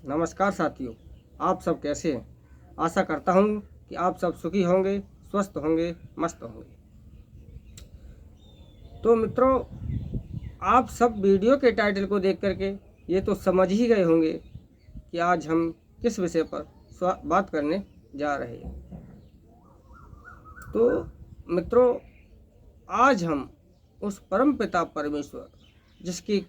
नमस्कार साथियों, आप सब कैसे हैं। आशा करता हूँ कि आप सब सुखी होंगे, स्वस्थ होंगे, मस्त होंगे। तो मित्रों, आप सब वीडियो के टाइटल को देख करके ये तो समझ ही गए होंगे कि आज हम किस विषय पर बात करने जा रहे हैं। तो मित्रों, आज हम उस परम पिता परमेश्वर जिसके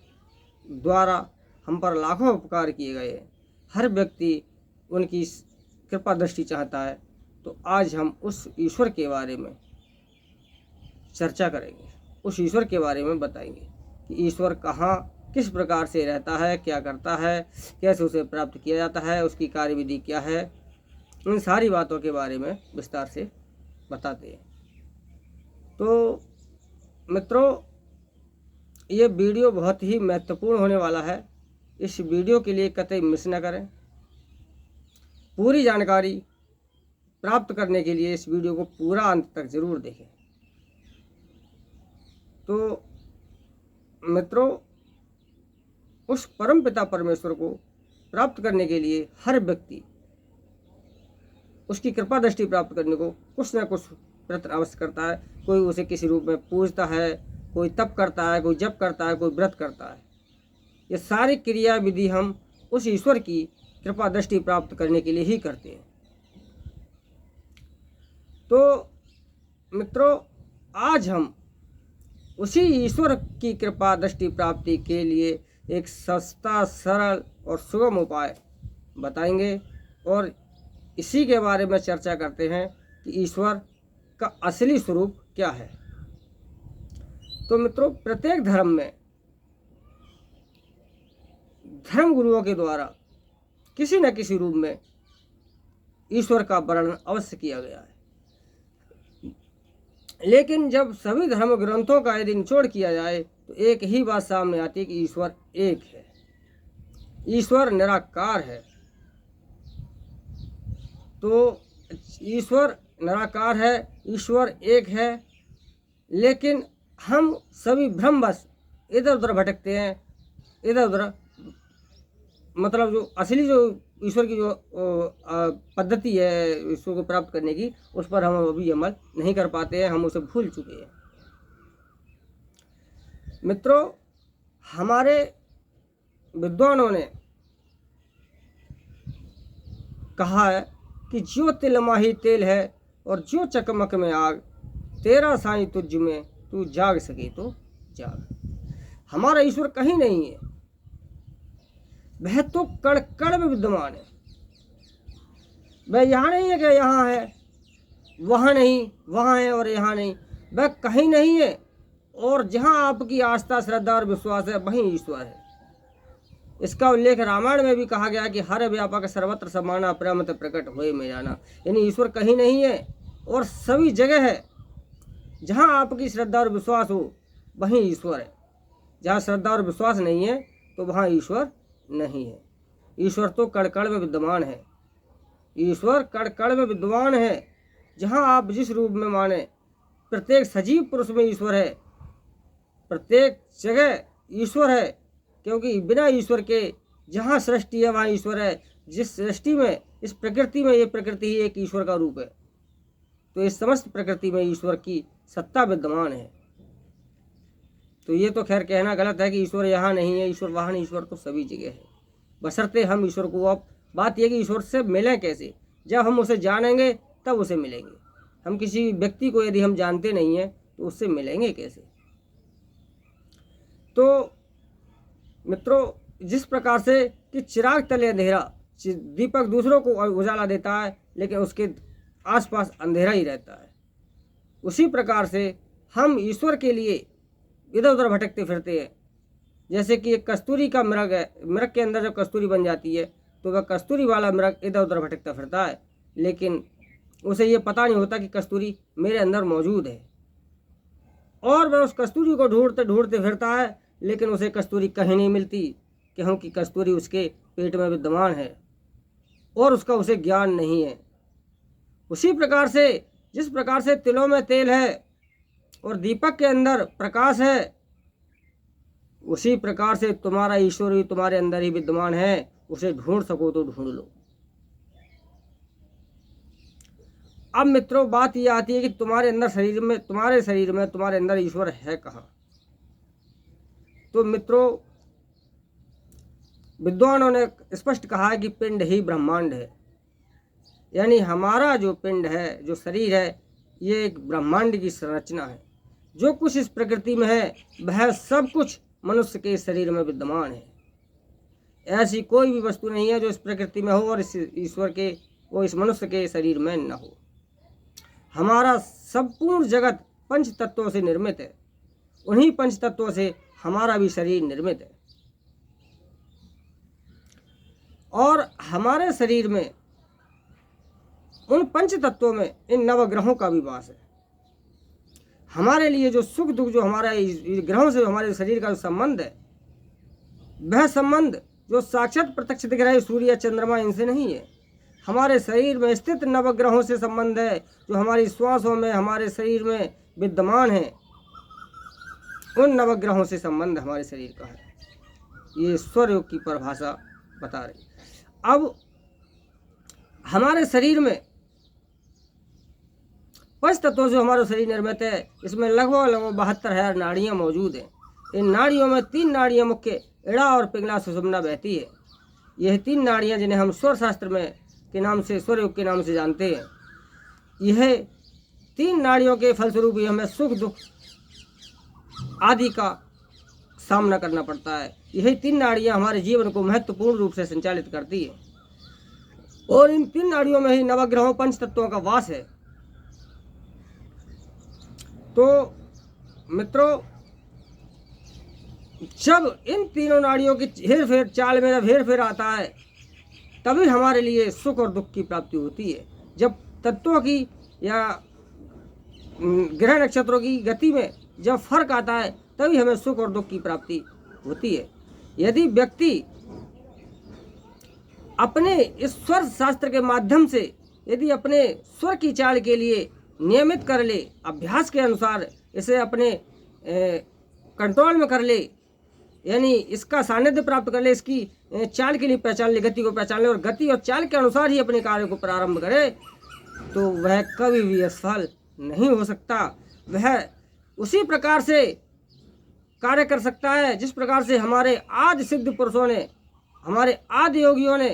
द्वारा हम पर लाखों उपकार किए गए हैं, हर व्यक्ति उनकी कृपा दृष्टि चाहता है, तो आज हम उस ईश्वर के बारे में चर्चा करेंगे। उस ईश्वर के बारे में बताएंगे कि ईश्वर कहाँ किस प्रकार से रहता है, क्या करता है, कैसे उसे प्राप्त किया जाता है, उसकी कार्यविधि क्या है। इन सारी बातों के बारे में विस्तार से बताते हैं। तो मित्रों, ये वीडियो बहुत ही महत्वपूर्ण होने वाला है। इस वीडियो के लिए कतई मिस न करें। पूरी जानकारी प्राप्त करने के लिए इस वीडियो को पूरा अंत तक जरूर देखें। तो मित्रों, उस परम पिता परमेश्वर को प्राप्त करने के लिए हर व्यक्ति उसकी कृपा दृष्टि प्राप्त करने को कुछ न कुछ प्रयत्न अवश्य करता है। कोई उसे किसी रूप में पूजता है, कोई तप करता है, कोई जप करता है, कोई व्रत करता है। ये सारी क्रिया विधि हम उस ईश्वर की कृपा दृष्टि प्राप्त करने के लिए ही करते हैं। तो मित्रों, आज हम उसी ईश्वर की कृपा दृष्टि प्राप्ति के लिए एक सस्ता, सरल और सुगम उपाय बताएंगे और इसी के बारे में चर्चा करते हैं कि ईश्वर का असली स्वरूप क्या है। तो मित्रों, प्रत्येक धर्म में धर्म गुरुओं के द्वारा किसी न किसी रूप में ईश्वर का वर्णन अवश्य किया गया है। लेकिन जब सभी धर्म ग्रंथों का यदि निचोड़ किया जाए तो एक ही बात सामने आती है कि ईश्वर एक है, ईश्वर निराकार है। तो ईश्वर निराकार है, ईश्वर एक है, लेकिन हम सभी भ्रमवश इधर उधर भटकते हैं। इधर उधर मतलब जो असली जो ईश्वर की जो पद्धति है ईश्वर को प्राप्त करने की, उस पर हम अभी अमल नहीं कर पाते हैं, हम उसे भूल चुके हैं। मित्रों, हमारे विद्वानों ने कहा है कि जो तिल माही तेल है और जो चकमक में आग, तेरा साईं तुझ में तू जाग सके तो जाग। हमारा ईश्वर कहीं नहीं है, वह तो कण कण में विद्यमान है। वह यहाँ नहीं है कि यहाँ है, वहाँ नहीं, वहाँ है और यहाँ नहीं, वह कहीं नहीं है। और जहाँ आपकी आस्था, श्रद्धा और विश्वास है, वहीं ईश्वर है। इसका उल्लेख रामायण में भी कहा गया कि हर व्यापक सर्वत्र समाना प्रमत प्रकट होए में जाना। यानी ईश्वर कहीं नहीं है और सभी जगह है। जहाँ आपकी श्रद्धा और विश्वास हो वहीं ईश्वर है, जहाँ श्रद्धा और विश्वास नहीं है तो वहाँ ईश्वर नहीं है। ईश्वर तो कण कण में विद्यमान है, ईश्वर कण कण में विद्यमान है। जहाँ आप जिस रूप में माने, प्रत्येक सजीव पुरुष में ईश्वर है, प्रत्येक जगह ईश्वर है। क्योंकि बिना ईश्वर के जहाँ सृष्टि है वहाँ ईश्वर है। जिस सृष्टि में, इस प्रकृति में, ये प्रकृति ही एक ईश्वर का रूप है, तो इस समस्त प्रकृति में ईश्वर की सत्ता विद्यमान है। तो ये तो खैर कहना गलत है कि ईश्वर यहाँ नहीं है, ईश्वर वहाँ नहीं, ईश्वर तो सभी जगह है। बशर्ते हम ईश्वर को, अब बात यह कि ईश्वर से मिलें कैसे। जब हम उसे जानेंगे तब उसे मिलेंगे। हम किसी व्यक्ति को यदि हम जानते नहीं हैं तो उससे मिलेंगे कैसे। तो मित्रों, जिस प्रकार से कि चिराग तले अंधेरा, दीपक दूसरों को उजाला देता है लेकिन उसके आसपास अंधेरा ही रहता है, उसी प्रकार से हम ईश्वर के लिए इधर उधर भटकते फिरते हैं। जैसे कि एक कस्तूरी का मृग है, मृग के अंदर जब कस्तूरी बन जाती है तो वह कस्तूरी वाला मृग इधर उधर भटकता फिरता है, लेकिन उसे ये पता नहीं होता कि कस्तूरी मेरे अंदर मौजूद है। और वह उस कस्तूरी को ढूंढते ढूंढते फिरता है, लेकिन उसे कस्तूरी कहीं नहीं मिलती, क्योंकि कस्तूरी उसके पेट में विद्यमान है और उसका उसे ज्ञान नहीं है। उसी प्रकार से जिस प्रकार से तिलों में तेल है और दीपक के अंदर प्रकाश है, उसी प्रकार से तुम्हारा ईश्वर भी तुम्हारे अंदर ही विद्यमान है उसे ढूंढ सको तो ढूंढ लो। अब मित्रों बात ये आती है कि तुम्हारे शरीर में तुम्हारे अंदर ईश्वर है कहाँ। तो मित्रों विद्वानों ने स्पष्ट कहा है कि पिंड ही ब्रह्मांड है, यानी हमारा जो पिंड है, जो शरीर है, ये एक ब्रह्मांड की संरचना है। जो कुछ इस प्रकृति में है वह सब कुछ मनुष्य के शरीर में विद्यमान है। ऐसी कोई भी वस्तु नहीं है जो इस प्रकृति में हो और इस मनुष्य के शरीर में न हो। हमारा संपूर्ण जगत पंच तत्वों से निर्मित है। उन्हीं पंच तत्वों से हमारा भी शरीर निर्मित है और हमारे शरीर में उन पंच तत्वों में इन नवग्रहों का भी वास है। हमारे लिए जो सुख दुख, जो हमारा ग्रहों से हमारे शरीर का जो संबंध है, वह संबंध जो साक्षात प्रत्यक्ष दिख रहा है सूर्य चंद्रमा, इनसे नहीं है। हमारे शरीर में स्थित नवग्रहों से संबंध है, जो हमारी श्वासों में, हमारे शरीर में विद्यमान है। उन नवग्रहों से संबंध हमारे शरीर का है। ये ईश्वर योग की परिभाषा बता रही। अब हमारे शरीर में पंच तत्वों से हमारा शरीर निर्मित है। इसमें लगभग 72,000 नाड़ियाँ मौजूद हैं। इन नाड़ियों में 3 नाड़ियाँ मुख्य इड़ा और पिंगला सुषुम्ना बहती है। यह 3 नाड़ियाँ जिन्हें हम स्वर शास्त्र में के नाम से, स्वर योग के नाम से जानते हैं, यह 3 नाड़ियों के फलस्वरूप ही हमें सुख दुख आदि का सामना करना पड़ता है। यही 3 नाड़ियाँ हमारे जीवन को महत्वपूर्ण रूप से संचालित करती है और इन 3 नाड़ियों में ही नवग्रहों पंच तत्वों का वास है। तो मित्रों जब इन तीनों नाड़ियों की हेरफेर, चाल में जब हेरफेर आता है, तभी हमारे लिए सुख और दुख की प्राप्ति होती है। जब तत्वों की या ग्रह नक्षत्रों की गति में जब फर्क आता है, तभी हमें सुख और दुख की प्राप्ति होती है। यदि व्यक्ति अपने इस स्वर शास्त्र के माध्यम से यदि अपने स्वर की चाल के लिए नियमित कर ले, अभ्यास के अनुसार इसे अपने कंट्रोल में कर ले, यानी इसका सानिध्य प्राप्त कर ले, इसकी चाल के लिए पहचान ले, गति को पहचान ले और गति और चाल के अनुसार ही अपने कार्य को प्रारंभ करे, तो वह कभी भी असफल नहीं हो सकता। वह उसी प्रकार से कार्य कर सकता है जिस प्रकार से हमारे आदि सिद्ध पुरुषों ने, हमारे आदि योगियों ने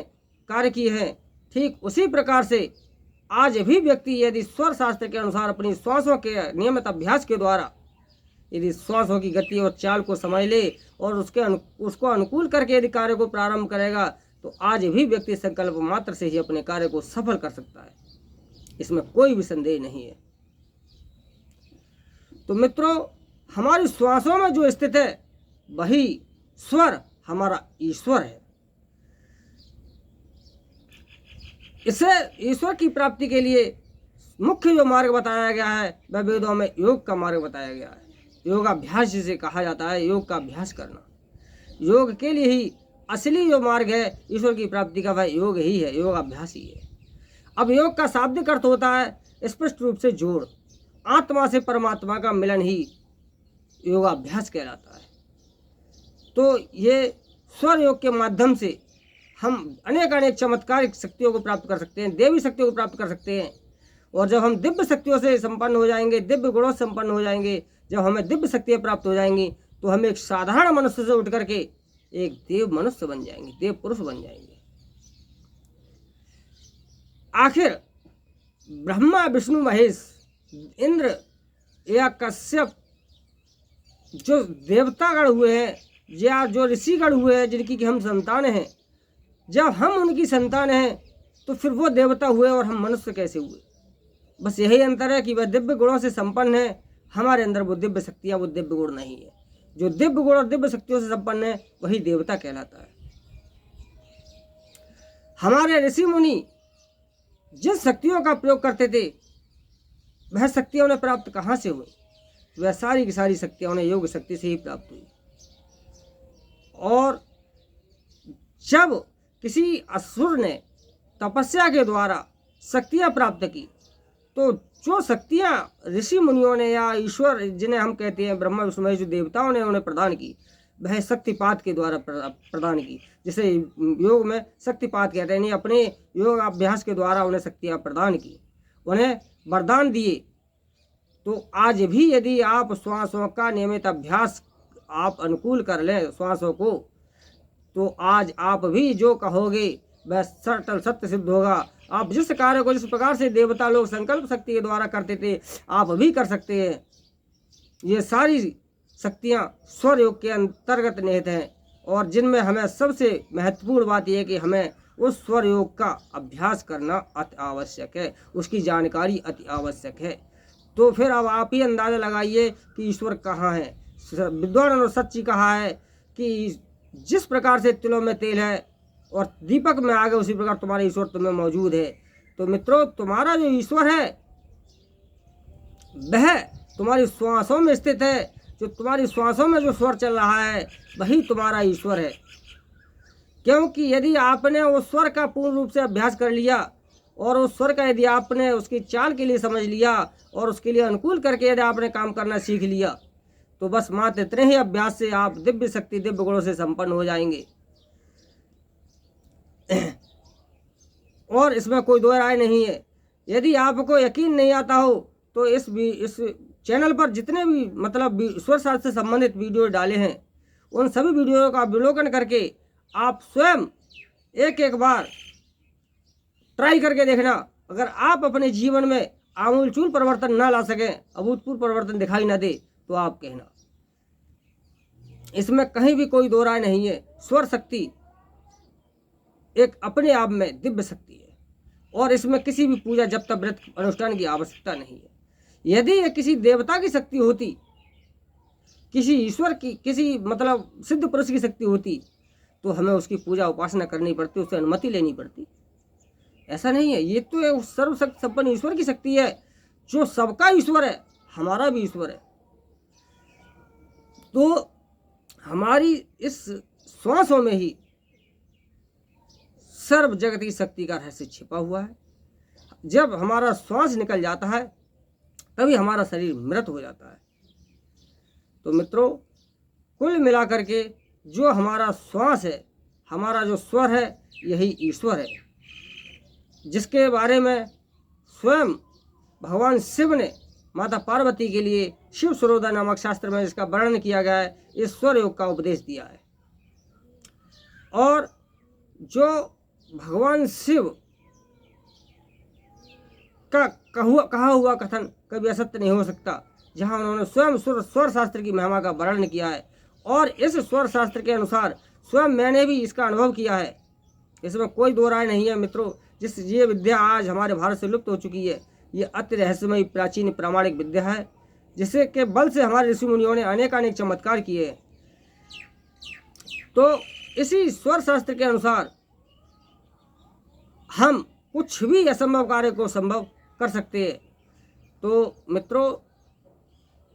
कार्य किए हैं। ठीक उसी प्रकार से आज भी व्यक्ति यदि स्वर शास्त्र के अनुसार अपनी श्वासों के नियमित अभ्यास के द्वारा यदि श्वासों की गति और चाल को समझ ले और उसको अनुकूल करके यदि कार्य को प्रारंभ करेगा, तो आज भी व्यक्ति संकल्प मात्र से ही अपने कार्य को सफल कर सकता है। इसमें कोई भी संदेह नहीं है। तो मित्रों, हमारी श्वासों में जो स्थित है वही स्वर हमारा ईश्वर है। इसे ईश्वर की प्राप्ति के लिए मुख्य जो मार्ग बताया गया है वह वेदों में योग का मार्ग बताया गया है। योगाभ्यास जिसे कहा जाता है, योग का अभ्यास करना। योग के लिए ही असली जो मार्ग है ईश्वर की प्राप्ति का, वह योग ही है, योगाभ्यास ही है। अब योग का शाब्दिक अर्थ होता है स्पष्ट रूप से जोड़। आत्मा से परमात्मा का मिलन ही योगाभ्यास कहलाता है। तो ये स्वर योग के माध्यम से हम अनेक चमत्कारिक शक्तियों को प्राप्त कर सकते हैं, देवी शक्तियों को प्राप्त कर सकते हैं। और जब हम दिव्य शक्तियों से संपन्न हो जाएंगे, दिव्य गुणों से संपन्न हो जाएंगे, जब हमें दिव्य शक्तियाँ प्राप्त हो जाएंगी, तो हम एक साधारण मनुष्य से उठ करके एक देव मनुष्य बन जाएंगे, देव पुरुष बन जाएंगे। आखिर ब्रह्मा विष्णु महेश इंद्र या कश्यप जो देवतागण हुए हैं या जो ऋषिगण हुए हैं जिनकी कि हम संतान हैं, जब हम उनकी संतान हैं तो फिर वो देवता हुए और हम मनुष्य कैसे हुए? बस यही अंतर है कि वह दिव्य गुणों से संपन्न है, हमारे अंदर वो दिव्य शक्तियाँ, वो दिव्य गुण नहीं है। जो दिव्य गुण और दिव्य शक्तियों से संपन्न है वही देवता कहलाता है। हमारे ऋषि मुनि जिन शक्तियों का प्रयोग करते थे वह शक्तियाँ उन्हें प्राप्त कहाँ से हुई? वह सारी की सारी शक्तियाँ उन्हें योग शक्ति से ही प्राप्त हुई। और जब किसी असुर ने तपस्या के द्वारा शक्तियाँ प्राप्त की, तो जो शक्तियाँ ऋषि मुनियों ने या ईश्वर जिन्हें हम कहते हैं ब्रह्मा विष्णु महेश जो देवताओं ने उन्हें प्रदान की, वह शक्तिपात के द्वारा प्रदान की। जिसे योग में शक्तिपात कहते हैं, अपने योग अभ्यास के द्वारा उन्हें शक्तियाँ प्रदान की, उन्हें वरदान दिए। तो आज भी यदि आप श्वासों का नियमित अभ्यास आप अनुकूल कर लें श्वासों को, तो आज आप भी जो कहोगे वह सटल सत्य सिद्ध होगा। आप जिस कार्य को जिस प्रकार से देवता लोग संकल्प शक्ति के द्वारा करते थे, आप भी कर सकते हैं। ये सारी शक्तियाँ स्वर योग के अंतर्गत निहित हैं, और जिनमें हमें सबसे महत्वपूर्ण बात यह है कि हमें उस स्वर योग का अभ्यास करना अति आवश्यक है, उसकी जानकारी अति आवश्यक है। तो फिर अब आप ही अंदाज़ा लगाइए कि ईश्वर कहाँ है। विद्वान और सच्ची कहा है कि जिस प्रकार से तिलों में तेल है और दीपक में आग है, उसी प्रकार तुम्हारा ईश्वर तुम्हें मौजूद है। तो मित्रों, तुम्हारा जो ईश्वर है वह तुम्हारी श्वासों में स्थित है। जो तुम्हारी श्वासों में जो स्वर चल रहा है वही तुम्हारा ईश्वर है। क्योंकि यदि आपने उस स्वर का पूर्ण रूप से अभ्यास कर लिया और उस स्वर का यदि आपने उसकी चाल के लिए समझ लिया और उसके लिए अनुकूल करके यदि आपने काम करना सीख लिया, तो बस मात्र इतने ही अभ्यास से आप दिव्य शक्ति दिव्य गुणों से संपन्न हो जाएंगे। और इसमें कोई दो राय नहीं है। यदि आपको यकीन नहीं आता हो तो इस चैनल पर जितने भी मतलब ईश्वर शास्त्र से संबंधित वीडियो डाले हैं, उन सभी वीडियो का अवलोकन करके आप स्वयं एक एक बार ट्राई करके देखना। अगर आप अपने जीवन में आमूलचूल परिवर्तन ना ला सकें, अभूतपूर्व परिवर्तन दिखाई ना दे, तो आप कहना। इसमें कहीं भी कोई दो राय नहीं है। स्वर शक्ति एक अपने आप में दिव्य शक्ति है, और इसमें किसी भी पूजा जप तप व्रत अनुष्ठान की आवश्यकता नहीं है। यदि ये किसी देवता की शक्ति होती, किसी ईश्वर की, किसी मतलब सिद्ध पुरुष की शक्ति होती, तो हमें उसकी पूजा उपासना करनी पड़ती, उससे अनुमति लेनी पड़ती। ऐसा नहीं है। ये तो एक सर्वशक्ति संपन्न ईश्वर की शक्ति है, जो सबका ईश्वर है, हमारा भी ईश्वर है। तो हमारी इस श्वासों में ही सर्व जगत की शक्ति का रहस्य छिपा हुआ है। जब हमारा श्वास निकल जाता है तभी हमारा शरीर मृत हो जाता है। तो मित्रों, कुल मिलाकर के जो हमारा श्वास है, हमारा जो स्वर है, यही ईश्वर है, जिसके बारे में स्वयं भगवान शिव ने माता पार्वती के लिए शिव सरोदा नामक शास्त्र में इसका वर्णन किया गया है, इस स्वर योग का उपदेश दिया है। और जो भगवान शिव का कहा हुआ कथन कभी असत्य नहीं हो सकता, जहां उन्होंने स्वयं स्वर शास्त्र की महिमा का वर्णन किया है, और इस स्वर शास्त्र के अनुसार स्वयं मैंने भी इसका अनुभव किया है। इसमें कोई दो राय नहीं है मित्रों। ये विद्या आज हमारे भारत से लुप्त हो चुकी है। ये अति रहस्यमयी प्राचीन प्रामाणिक विद्या है, जिसे के बल से हमारे ऋषि मुनियों ने अनेकानेक चमत्कार किए। तो इसी स्वर शास्त्र के अनुसार हम कुछ भी असंभव कार्य को संभव कर सकते हैं। तो मित्रों,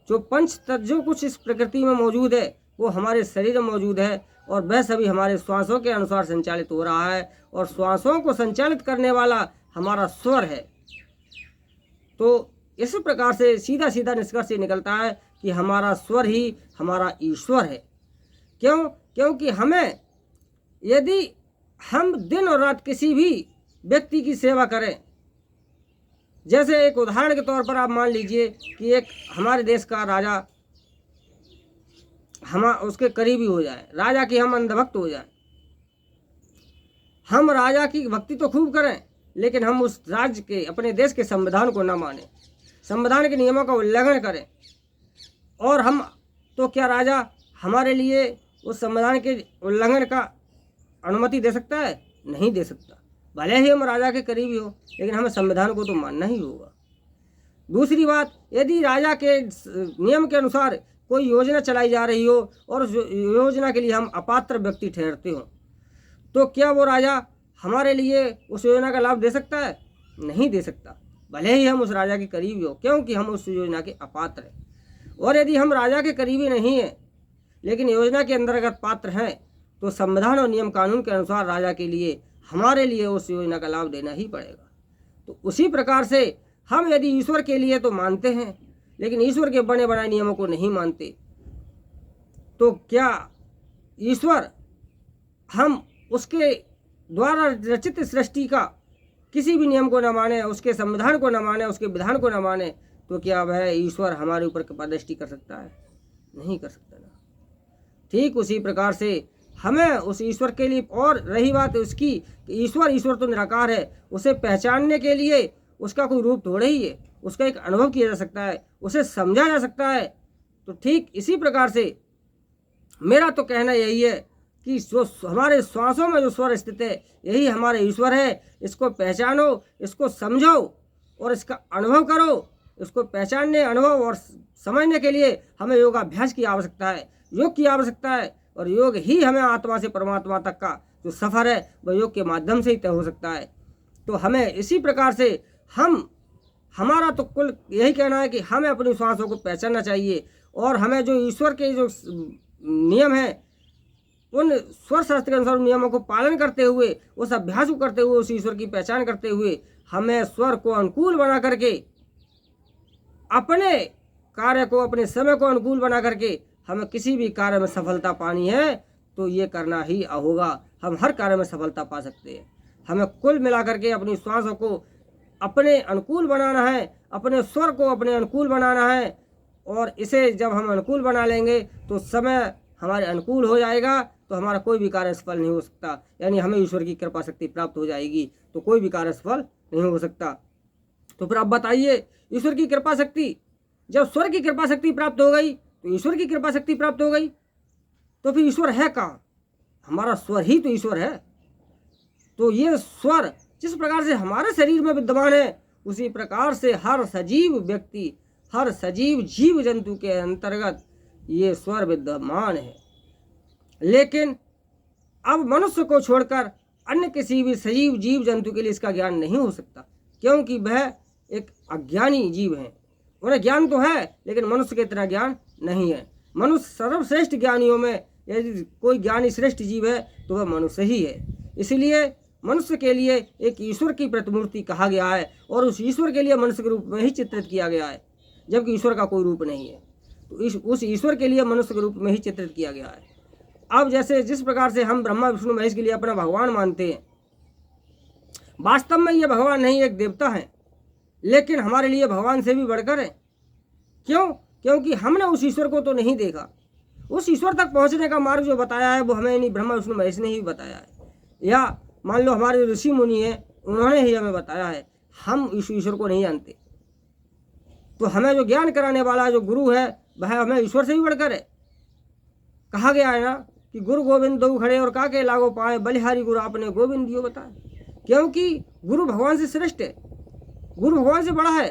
जो पंच तत्व जो कुछ इस प्रकृति में मौजूद है, वो हमारे शरीर में मौजूद है, और वह सभी हमारे श्वासों के अनुसार संचालित हो रहा है, और श्वासों को संचालित करने वाला हमारा स्वर है। तो इस प्रकार से सीधा सीधा निष्कर्ष निकलता है कि हमारा स्वर ही हमारा ईश्वर है। क्योंकि हमें, यदि हम दिन और रात किसी भी व्यक्ति की सेवा करें, जैसे एक उदाहरण के तौर पर आप मान लीजिए कि एक हमारे देश का राजा, हम उसके करीबी हो जाए, राजा की हम अंधभक्त हो जाए। हम राजा की भक्ति तो खूब करें, लेकिन हम उस राज्य के, अपने देश के संविधान को न माने, संविधान के नियमों का उल्लंघन करें, और हम तो क्या राजा हमारे लिए उस संविधान के उल्लंघन का अनुमति दे सकता है? नहीं दे सकता। भले ही हम राजा के करीबी हो, लेकिन हमें संविधान को तो मानना ही होगा। दूसरी बात, यदि राजा के नियम के अनुसार कोई योजना चलाई जा रही हो और उस योजना के लिए हम अपात्र व्यक्ति ठहरते हो, तो क्या वो राजा हमारे लिए उस योजना का लाभ दे सकता है? नहीं दे सकता, भले ही हम उस राजा के करीबी हो, क्योंकि हम उस योजना के अपात्र हैं। और यदि हम राजा के करीबी नहीं हैं, लेकिन योजना के अंतर्गत पात्र हैं, तो संविधान और नियम कानून के अनुसार राजा के लिए, हमारे लिए उस योजना का लाभ देना ही पड़ेगा। तो उसी प्रकार से हम यदि ईश्वर के लिए तो मानते हैं, लेकिन ईश्वर के बने बनाए नियमों को नहीं मानते, तो क्या ईश्वर हम उसके द्वारा रचित सृष्टि का किसी भी नियम को न माने, उसके संविधान को न माने, उसके विधान को न माने, तो क्या वह ईश्वर हमारे ऊपर कृपा दृष्टि कर सकता है? नहीं कर सकता ना। ठीक उसी प्रकार से हमें उस ईश्वर के लिए, और रही बात उसकी कि ईश्वर तो निराकार है, उसे पहचानने के लिए उसका कोई रूप थोड़ा ही है, उसका एक अनुभव किया जा सकता है, उसे समझा जा सकता है। तो ठीक इसी प्रकार से मेरा तो कहना यही है कि जो हमारे श्वासों में जो स्वर स्थित है यही हमारे ईश्वर है। इसको पहचानो, इसको समझो और इसका अनुभव करो। इसको पहचानने, अनुभव और समझने के लिए हमें योगाभ्यास की आवश्यकता है, योग की आवश्यकता है। और योग ही हमें आत्मा से परमात्मा तक का जो सफ़र है वह योग के माध्यम से ही तय हो सकता है। तो हमें इसी प्रकार से हमारा तो कुल यही कहना है कि हमें अपनी श्वासों को पहचानना चाहिए और हमें जो ईश्वर के जो नियम हैं उन स्वर शास्त्र के अनुसार नियमों को पालन करते हुए, उस अभ्यास को करते हुए, उस ईश्वर की पहचान करते हुए हमें स्वर को अनुकूल बना करके, अपने कार्य को, अपने समय को अनुकूल बना करके हमें किसी भी कार्य में सफलता पानी है तो ये करना ही होगा। हम हर कार्य में सफलता पा सकते हैं। हमें कुल मिलाकर के अपनी श्वासों को अपने अनुकूल बनाना है, अपने स्वर को अपने अनुकूल बनाना है। और इसे जब हम अनुकूल बना लेंगे तो समय हमारे अनुकूल हो जाएगा, तो हमारा कोई भी कार्य सफल नहीं हो सकता। यानी हमें ईश्वर की कृपा शक्ति प्राप्त हो जाएगी तो कोई भी कार्य सफल नहीं हो सकता। तो फिर आप बताइए, ईश्वर की कृपा शक्ति, जब स्वर की कृपा शक्ति प्राप्त हो गई तो ईश्वर की कृपा शक्ति प्राप्त हो गई, तो फिर ईश्वर है कहाँ? हमारा स्वर ही तो ईश्वर है। तो ये स्वर जिस प्रकार से हमारे शरीर में विद्यमान है उसी प्रकार से हर सजीव व्यक्ति, हर सजीव जीव जंतु के अंतर्गत ये स्वर विद्यमान है। लेकिन अब मनुष्य को छोड़कर अन्य किसी भी सजीव जीव जंतु के लिए इसका ज्ञान नहीं हो सकता, क्योंकि वह एक अज्ञानी जीव है। उन्हें ज्ञान तो है लेकिन मनुष्य के इतना ज्ञान नहीं है। मनुष्य सर्वश्रेष्ठ ज्ञानियों में यदि कोई ज्ञानी श्रेष्ठ जीव है तो वह मनुष्य ही है। इसलिए मनुष्य के लिए एक ईश्वर की प्रतिमूर्ति कहा गया है और उस ईश्वर के लिए मनुष्य के रूप में ही चित्रित किया गया है, जबकि ईश्वर का कोई रूप नहीं है। तो उस ईश्वर के लिए मनुष्य के रूप में ही चित्रित किया गया है। अब जैसे जिस प्रकार से हम ब्रह्मा विष्णु महेश के लिए अपना भगवान मानते हैं, वास्तव में ये भगवान नहीं, एक देवता है, लेकिन हमारे लिए भगवान से भी बढ़कर है। क्यों? क्योंकि हमने उस ईश्वर को तो नहीं देखा। उस ईश्वर तक पहुंचने का मार्ग जो बताया है वो हमें नहीं, ब्रह्मा विष्णु महेश ने ही बताया है, या मान लो हमारे ऋषि मुनि हैं उन्होंने ही हमें बताया है। हम इस ईश्वर को नहीं जानते। तो हमें जो ज्ञान कराने वाला जो गुरु है वह हमें ईश्वर से भी बढ़कर है। कहा गया है ना कि गुरु गोविंद दो खड़े और काके लागो पाए, बलिहारी गुरु आपने गोविंद दियो बताए। क्योंकि गुरु भगवान से श्रेष्ठ है, गुरु भगवान से बड़ा है,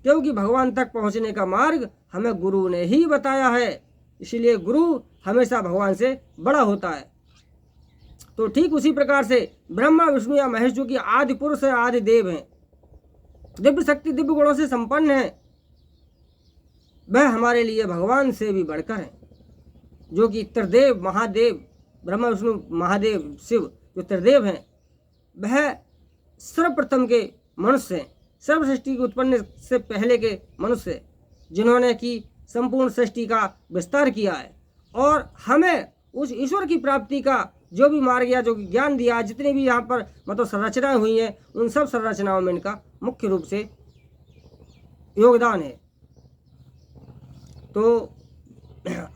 क्योंकि भगवान तक पहुंचने का मार्ग हमें गुरु ने ही बताया है। इसीलिए गुरु हमेशा भगवान से बड़ा होता है। तो ठीक उसी प्रकार से ब्रह्मा विष्णु या महेश जो कि आदि पुरुष है, आदि देव हैं, दिव्य शक्ति दिव्य गुणों से संपन्न है, वह हमारे लिए भगवान से भी बढ़कर है। जो कि त्रिदेव महादेव, ब्रह्मा विष्णु महादेव शिव जो त्रिदेव हैं, वह सर्वप्रथम के मनुष्य हैं, सर्व सृष्टि के उत्पन्न से पहले के मनुष्य, जिन्होंने की संपूर्ण सृष्टि का विस्तार किया है। और हमें उस ईश्वर की प्राप्ति का जो भी मार्ग या जो ज्ञान दिया, जितनी भी यहाँ पर मतलब संरचनाएं हुई हैं, उन सब संरचनाओं में इनका मुख्य रूप से योगदान है। तो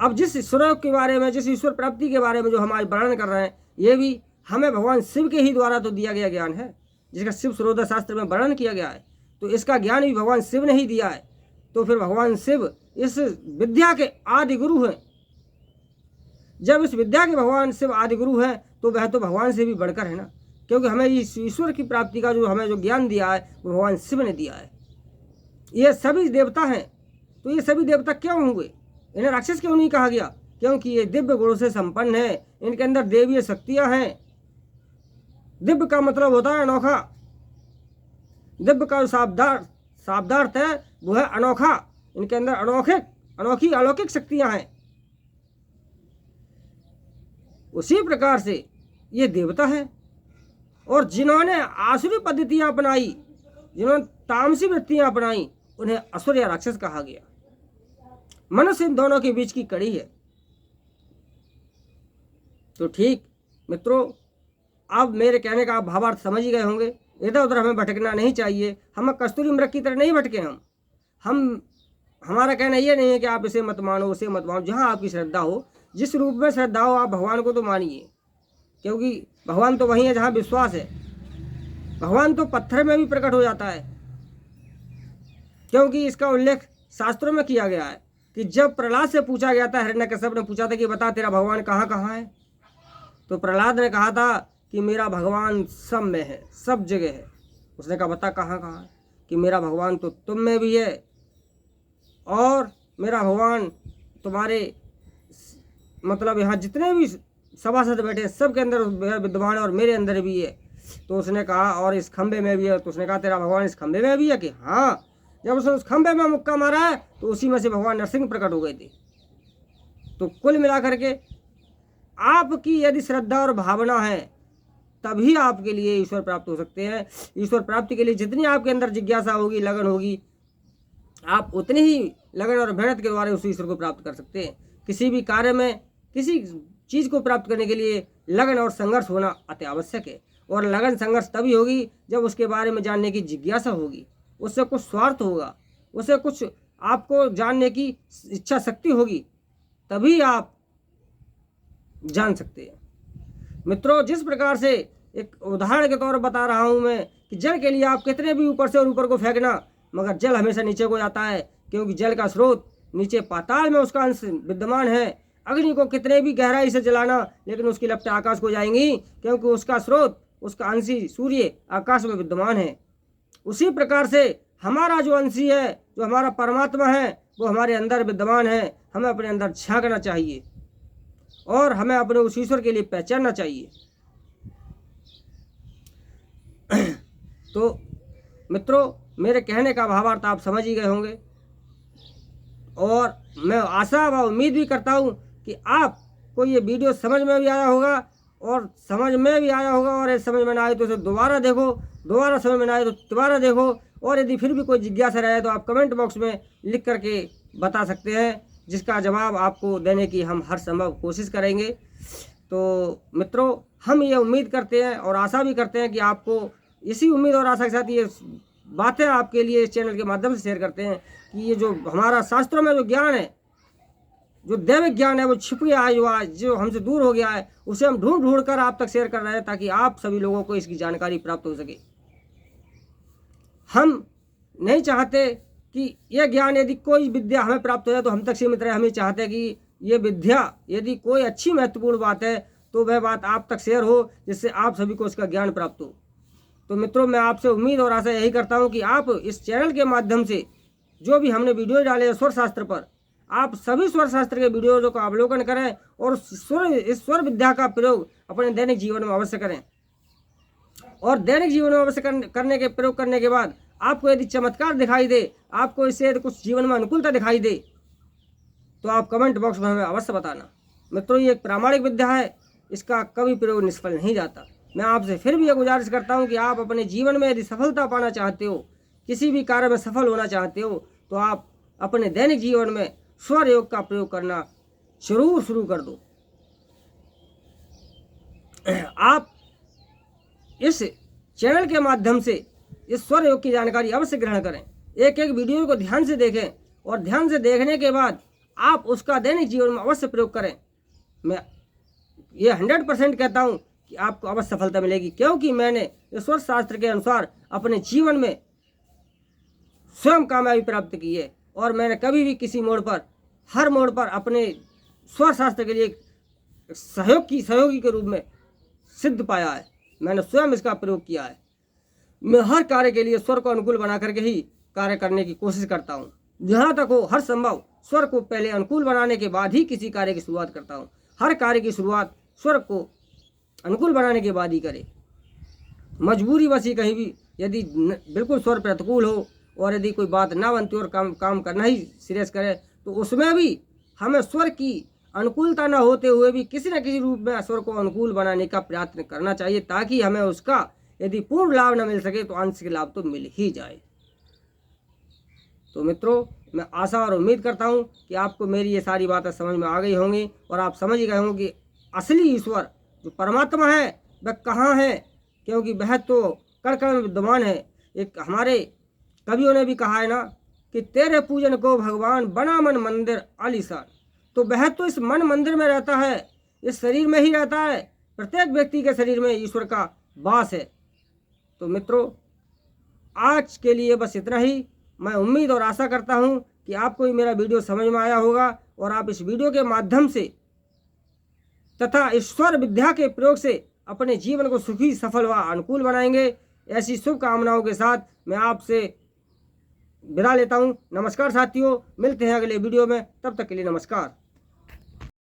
अब जिस ईश्वर के बारे में, जिस ईश्वर प्राप्ति के बारे में जो हमारे वर्णन कर रहे हैं, ये भी हमें भगवान शिव के ही द्वारा तो दिया गया ज्ञान है, जिसका शिव सूर्योदय शास्त्र में वर्णन किया गया है। तो इसका ज्ञान भी भगवान शिव ने ही दिया है। तो फिर भगवान शिव इस विद्या के आदि गुरु हैं। जब इस विद्या के भगवान शिव आदि गुरु हैं तो वह तो भगवान से भी बढ़कर है ना, क्योंकि हमें इस ईश्वर की प्राप्ति का जो हमें जो ज्ञान दिया है वो भगवान शिव ने दिया है। ये सभी देवता हैं। तो ये सभी देवता क्यों हुए? इन्हें राक्षस क्यों नहीं कहा गया? क्योंकि ये दिव्य गुणों से संपन्न है, इनके अंदर देवीय शक्तियां हैं। दिव्य का मतलब होता है अनोखा। दिव्य का शाब्दार्थ है वो है अनोखा। इनके अंदर अनोखी अलौकिक शक्तियां हैं। उसी प्रकार से ये देवता है। और जिन्होंने आसुरी पद्धतियां अपनाई, जिन्होंने तामसी वृत्तियां अपनाई, उन्हें असुर या राक्षस कहा गया। मनुष्य इन दोनों के बीच की कड़ी है। तो ठीक मित्रों, अब मेरे कहने का आप भावार्थ समझ ही गए होंगे। इधर उधर हमें भटकना नहीं चाहिए। हम कस्तूरी मृग की तरह नहीं भटके। हम हमारा कहना ये नहीं है कि आप इसे मत मानो उसे मत मानो। जहाँ आपकी श्रद्धा हो, जिस रूप में श्रद्धा हो, आप भगवान को तो मानिए, क्योंकि भगवान तो वही है जहाँ विश्वास है। भगवान तो पत्थर में भी प्रकट हो जाता है, क्योंकि इसका उल्लेख शास्त्रों में किया गया है कि जब प्रहलाद से पूछा गया था, हिरण्यकश्यप ने पूछा था कि बता तेरा भगवान कहाँ कहाँ है, तो प्रहलाद ने कहा था कि मेरा भगवान सब में है, सब जगह है। उसने कहा बता कहाँ कहाँ है, कि मेरा भगवान तो तुम में भी है, और मेरा भगवान तुम्हारे मतलब यहाँ जितने भी सभासद बैठे हैं सब के अंदर विद्यमान है, और मेरे अंदर भी है। तो उसने कहा और इस खंबे में भी है। तो उसने कहा तेरा भगवान इस खंबे में भी है, कि हाँ। जब उसने उस खंबे में मुक्का मारा है तो उसी में से भगवान नरसिंह प्रकट हो गए थे। तो कुल मिलाकर के आपकी यदि श्रद्धा और भावना है तभी आपके लिए ईश्वर प्राप्त हो सकते हैं। ईश्वर प्राप्ति के लिए जितनी आपके अंदर जिज्ञासा होगी, लगन होगी, आप उतनी ही लगन और मेहनत के द्वारा उस ईश्वर को प्राप्त कर सकते हैं। किसी भी कार्य में, किसी चीज़ को प्राप्त करने के लिए लगन और संघर्ष होना अति आवश्यक है। और लगन संघर्ष तभी होगी जब उसके बारे में जानने की जिज्ञासा होगी, उससे कुछ स्वार्थ होगा, उससे कुछ आपको जानने की इच्छा शक्ति होगी, तभी आप जान सकते हैं। मित्रों, जिस प्रकार से एक उदाहरण के तौर पर बता रहा हूं मैं कि जल के लिए आप कितने भी ऊपर से और ऊपर को फेंकना, मगर जल हमेशा नीचे को जाता है, क्योंकि जल का स्रोत नीचे पाताल में उसका अंश विद्यमान है। अग्नि को कितने भी गहराई से जलाना, लेकिन उसकी लपटें आकाश को जाएंगी, क्योंकि उसका स्रोत, उसका अंशी सूर्य आकाश में विद्यमान है। उसी प्रकार से हमारा जो अंशी है, जो हमारा परमात्मा है, वो हमारे अंदर विद्यमान है। हमें अपने अंदर झांकना चाहिए और हमें अपने उस ईश्वर के लिए पहचानना चाहिए। तो मित्रों, मेरे कहने का भावार्थ आप समझ ही गए होंगे, और मैं आशा व उम्मीद भी करता हूँ कि आपको ये वीडियो समझ में भी आया होगा, और समझ में भी आया होगा, और समझ में ना आए तो इसे दोबारा देखो, दोबारा समझ में ना आए तो दोबारा देखो। और यदि फिर भी कोई जिज्ञासा रहे तो आप कमेंट बॉक्स में लिख करके बता सकते हैं, जिसका जवाब आपको देने की हम हर संभव कोशिश करेंगे। तो मित्रों, हम ये उम्मीद करते हैं और आशा भी करते हैं कि आपको इसी उम्मीद और आशा के साथ ये बातें आपके लिए इस चैनल के माध्यम से शेयर करते हैं कि ये जो हमारा शास्त्रों में जो ज्ञान है, जो दैविक ज्ञान है, वो छिप गया है, जो हमसे दूर हो गया है, उसे हम ढूंढ ढूंढ कर आप तक शेयर कर रहे हैं, ताकि आप सभी लोगों को इसकी जानकारी प्राप्त हो सके। हम नहीं चाहते कि यह ज्ञान, यदि कोई विद्या हमें प्राप्त हो जाए तो हम तक सीमित रहे। हम ये चाहते हैं कि ये विद्या यदि कोई अच्छी महत्वपूर्ण बात है तो वह बात आप तक शेयर हो, जिससे आप सभी को उसका ज्ञान प्राप्त हो। तो मित्रों, मैं आपसे उम्मीद और आशा यही करता हूं कि आप इस चैनल के माध्यम से जो भी हमने वीडियो डाले स्वर शास्त्र पर, आप सभी स्वर शास्त्र के वीडियोज़ का अवलोकन करें और इस स्वर विद्या का प्रयोग अपने दैनिक जीवन में अवश्य करें। और दैनिक जीवन में अवश्य करने के प्रयोग करने के बाद आपको यदि चमत्कार दिखाई दे, आपको इससे कुछ जीवन में अनुकूलता दिखाई दे, तो आप कमेंट बॉक्स में हमें अवश्य बताना। मित्रों, ये एक प्रामाणिक विद्या है, इसका कभी प्रयोग निष्फल नहीं जाता। मैं आपसे फिर भी ये गुजारिश करता हूँ कि आप अपने जीवन में यदि सफलता पाना चाहते हो, किसी भी कार्य में सफल होना चाहते हो, तो आप अपने दैनिक जीवन में स्वर योग का प्रयोग करना जरूर शुरू कर दो। आप इस चैनल के माध्यम से इस स्वर योग की जानकारी अवश्य ग्रहण करें। एक एक वीडियो को ध्यान से देखें, और ध्यान से देखने के बाद आप उसका दैनिक जीवन में अवश्य प्रयोग करें। मैं ये 100% कहता हूँ कि आपको अवश्य सफलता मिलेगी, क्योंकि मैंने ईश्वर शास्त्र के अनुसार अपने जीवन में स्वयं कामयाबी प्राप्त की है। और मैंने कभी भी किसी मोड़ पर, हर मोड़ पर अपने स्वर शास्त्र के लिए सहयोगी के रूप में सिद्ध पाया है। मैंने स्वयं इसका प्रयोग किया है। मैं हर कार्य के लिए स्वर को अनुकूल बना करके ही कार्य करने की कोशिश करता हूँ। जहाँ तक हो हर संभव स्वर को पहले अनुकूल बनाने के बाद ही किसी कार्य की शुरुआत करता हूँ। हर कार्य की शुरुआत स्वर को अनुकूल बनाने के बाद ही करें। मजबूरी बस ही कहीं भी यदि बिल्कुल स्वर प्रतिकूल हो और यदि कोई बात ना बनती और काम करना ही सीरियस करे, तो उसमें भी हमें स्वर की अनुकूलता न होते हुए भी किसी न किसी रूप में स्वर को अनुकूल बनाने का प्रयत्न करना चाहिए, ताकि हमें उसका यदि पूर्ण लाभ न मिल सके तो आंशिक लाभ तो मिल ही जाए। तो मित्रों, मैं आशा और उम्मीद करता हूँ कि आपको मेरी ये सारी बातें समझ में आ गई होंगी, और आप समझ ही गए होंगे कि असली ईश्वर जो परमात्मा है वह कहाँ है, क्योंकि वह तो कण कण में विद्यमान है। एक हमारे कवियों ने भी कहा है ना कि तेरे पूजन को भगवान बना मन मंदिर आलीशान। तो वह तो इस मन मंदिर में रहता है, इस शरीर में ही रहता है। प्रत्येक व्यक्ति के शरीर में ईश्वर का वास है। तो मित्रों, आज के लिए बस इतना ही। मैं उम्मीद और आशा करता हूँ कि आपको ये मेरा वीडियो समझ में आया होगा और आप इस वीडियो के माध्यम से तथा ईश्वर विद्या के प्रयोग से अपने जीवन को सुखी, सफल व अनुकूल बनाएंगे। ऐसी शुभकामनाओं के साथ मैं आपसे विदा लेता हूँ। नमस्कार साथियों, मिलते हैं अगले वीडियो में, तब तक के लिए नमस्कार।